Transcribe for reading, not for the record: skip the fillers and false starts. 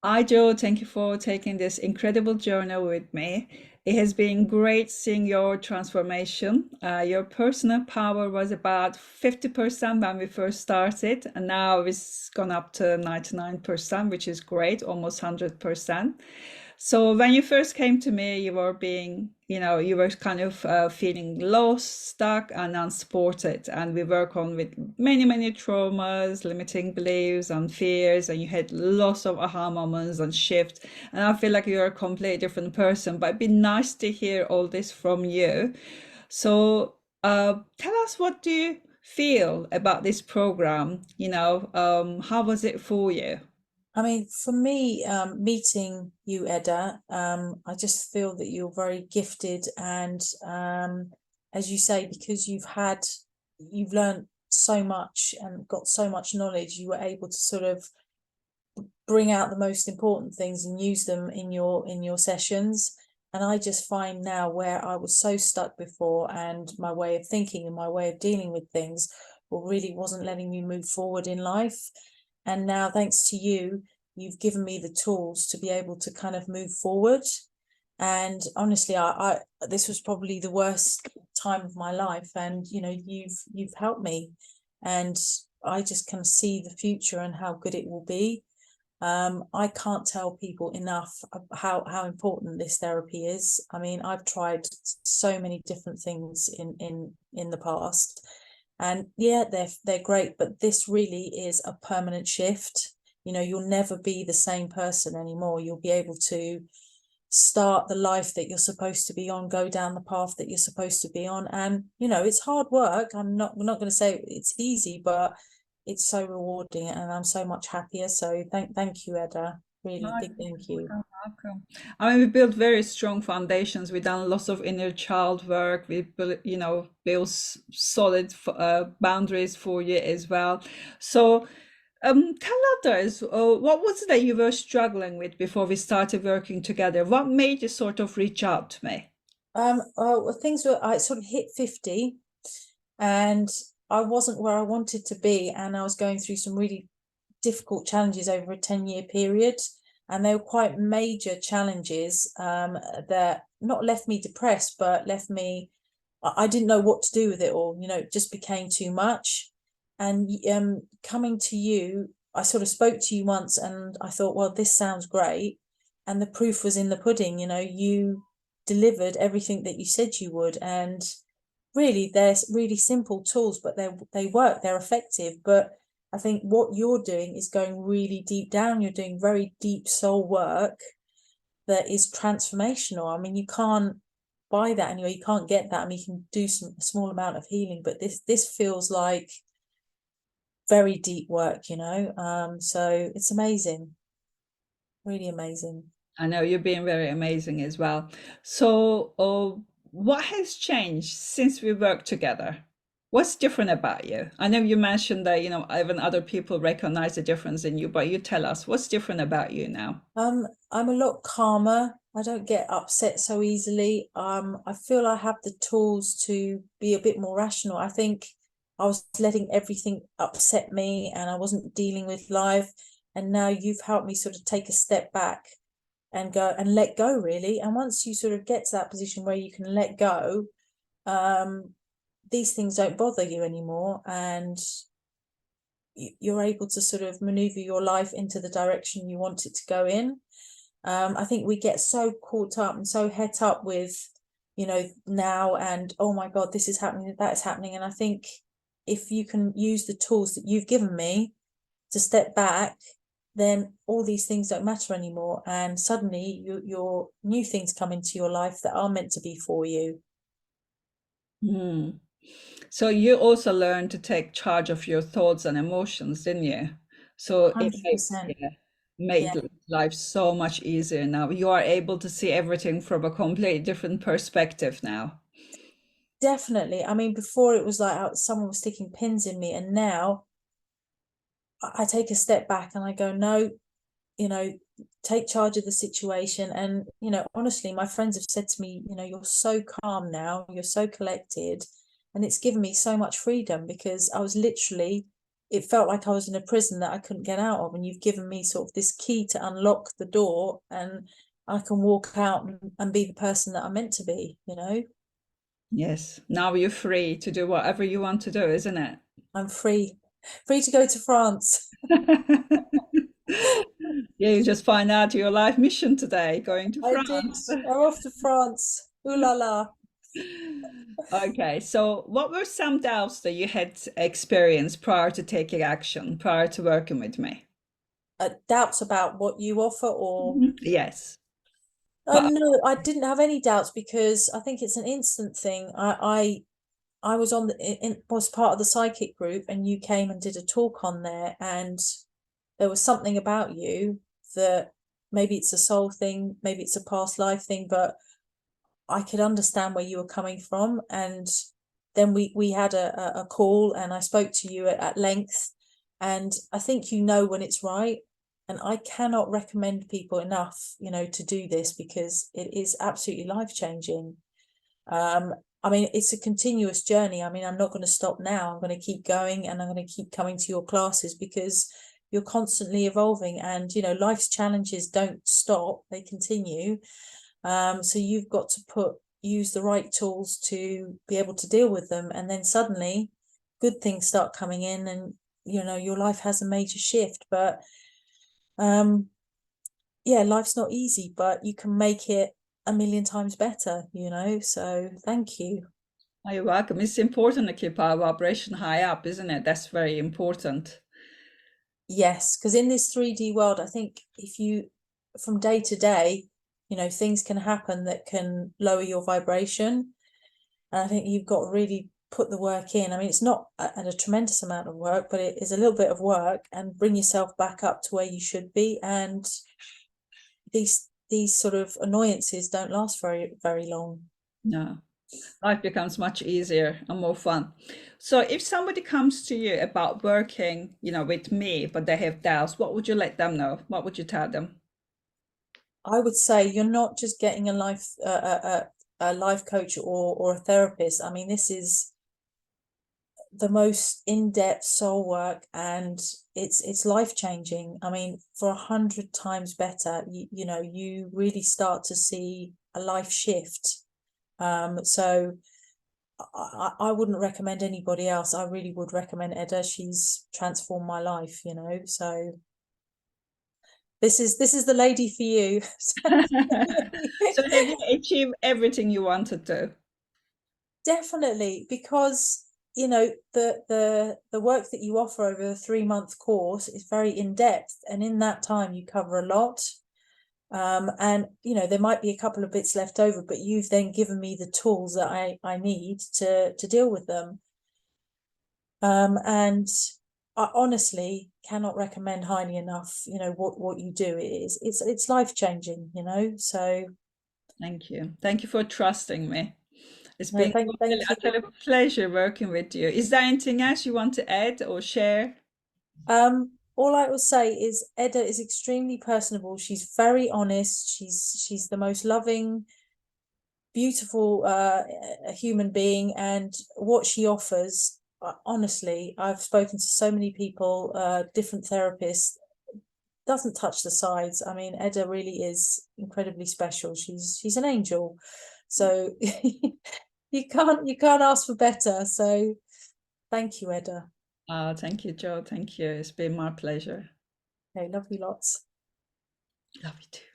Hi, Joe. Thank you for taking this incredible journey with me. It has been great seeing your transformation. Your personal power was about 50% when we first started, and now it's gone up to 99%, which is great, almost 100%. So when you first came to me, you were you were kind of feeling lost, stuck, and unsupported. And we work on with many traumas, limiting beliefs, and fears. And you had lots of aha moments and shifts. And I feel like you're a completely different person. But it'd be nice to hear all this from you. So tell us, what do you feel about this program? How was it for you? I mean, for me, meeting you, Edda, I just feel that you're very gifted, and as you say, because you've learned so much and got so much knowledge, you were able to sort of bring out the most important things and use them in your sessions. And I just find now where I was so stuck before, and my way of thinking and my way of dealing with things, well, really wasn't letting me move forward in life. And now, thanks to you, you've given me the tools to be able to kind of move forward. And honestly, I this was probably the worst time of my life, and you've helped me, and I just can see the future and how good it will be. I can't tell people enough how important this therapy is. I mean, I've tried so many different things in the past, and yeah, they're great, but this really is a permanent shift. You'll never be the same person anymore. You'll be able to start the life that you're supposed to be on, go down the path that you're supposed to be on. And it's hard work. We're not going to say it's easy, but it's so rewarding, and I'm so much happier. So thank you, Edda. Really Hi, big thank you. welcome. I mean, we built very strong foundations. We've done lots of inner child work. We built, built solid boundaries for you as well. So, tell others, what was it that you were struggling with before we started working together? What made you sort of reach out to me? Well, things were, I sort of hit 50, and I wasn't where I wanted to be, and I was going through some really difficult challenges over a 10-year period. And they were quite major challenges, that not left me depressed, but left me, I didn't know what to do with it all. It just became too much. And coming to you, I sort of spoke to you once, and I thought, well, this sounds great. And the proof was in the pudding. You delivered everything that you said you would. And really, they're really simple tools, but they work, they're effective. But I think what you're doing is going really deep down. You're doing very deep soul work that is transformational. I mean, you can't buy that anyway. You can't get that. I mean, you can do a small amount of healing, but this feels like very deep work. So it's amazing, really amazing. I know you're being very amazing as well. So, what has changed since we worked together? What's different about you? I know you mentioned that, even other people recognize the difference in you, but you tell us what's different about you now. I'm a lot calmer. I don't get upset so easily. I feel I have the tools to be a bit more rational. I think I was letting everything upset me, and I wasn't dealing with life. And now you've helped me sort of take a step back and go and let go, really. And once you sort of get to that position where you can let go, um, these things don't bother you anymore, and you're able to sort of maneuver your life into the direction you want it to go in. I think we get so caught up and so het up with, now, and oh my God, this is happening, that is happening. And I think if you can use the tools that you've given me to step back, then all these things don't matter anymore. And suddenly your new things come into your life that are meant to be for you. Hmm. So you also learned to take charge of your thoughts and emotions, didn't you? So it made, 100%. yeah, Yeah, made life so much easier now. You are able to see everything from a completely different perspective now. definitely. I mean, before it was like someone was sticking pins in me, and now I take a step back and I go, no, you know, take charge of the situation. And, honestly, my friends have said to me, you're so calm now, you're so collected. And it's given me so much freedom, because I was literally it felt like I was in a prison that I couldn't get out of, and you've given me sort of this key to unlock the door, and I can walk out and be the person that I'm meant to be, you know. Yes. Now you're free to do whatever you want to do, isn't it? I'm free, free to go to France. Yeah, you just find out your life mission today, going to I did. France. I'm off to France. Ooh la la. Okay, so what were some doubts that you had experienced prior to taking action, prior to working with me? Doubts about what you offer, or Yes. But no, I didn't have any doubts because I think it's an instant thing. I was was part of the psychic group, and you came and did a talk on there, and there was something about you that maybe it's a soul thing, maybe it's a past life thing, but I could understand where you were coming from. And then we had a call, and I spoke to you at length, and I think you know when it's right. And I cannot recommend people enough, you know, to do this, because it is absolutely life changing. I mean, it's a continuous journey. I mean, I'm not going to stop now. I'm going to keep going, and I'm going to keep coming to your classes, because you're constantly evolving, and, you know, life's challenges don't stop, they continue. So you've got to use the right tools to be able to deal with them. And then suddenly good things start coming in, and, you know, your life has a major shift. But yeah, life's not easy, but you can make it a million times better, you know. So thank you. oh, you're welcome. It's important to keep our vibration high up, isn't it? That's very important. Yes, because in this 3D world, I think if you, from day to day, you know, things can happen that can lower your vibration. And I think you've got to really put the work in. I mean, it's not a tremendous amount of work, but it is a little bit of work, and bring yourself back up to where you should be. And these sort of annoyances don't last very long. No, life becomes much easier and more fun. So if somebody comes to you about working, with me, but they have doubts, what would you let them know? What would you tell them? I would say you're not just getting a life coach or a therapist. I mean, this is the most in-depth soul work, and it's life-changing. I mean, for 100 times better. You know, you really start to see a life shift. So I wouldn't recommend anybody else. I really would recommend Edda. She's transformed my life, you know. So this is the lady for you. So have you achieved everything you wanted to? Definitely, because, you know, the work that you offer over a 3-month course is very in-depth, and in that time you cover a lot. And, you know, there might be a couple of bits left over, but you've then given me the tools that I need to deal with them. And I honestly cannot recommend highly enough, you know, what you do. It's life-changing, you know. So Thank you. Thank you for trusting me. It's no, been thank you. a pleasure working with you. Is there anything else you want to add or share? All I will say is Edda is extremely personable. She's very honest. She's the most loving, beautiful human being, and what she offers, honestly, I've spoken to so many people, different therapists, doesn't touch the sides. I mean, Edda really is incredibly special. She's an angel. So you can't ask for better. So thank you, Edda. Thank you, Joe. Thank you. It's been my pleasure. Okay, love you lots. Love you too.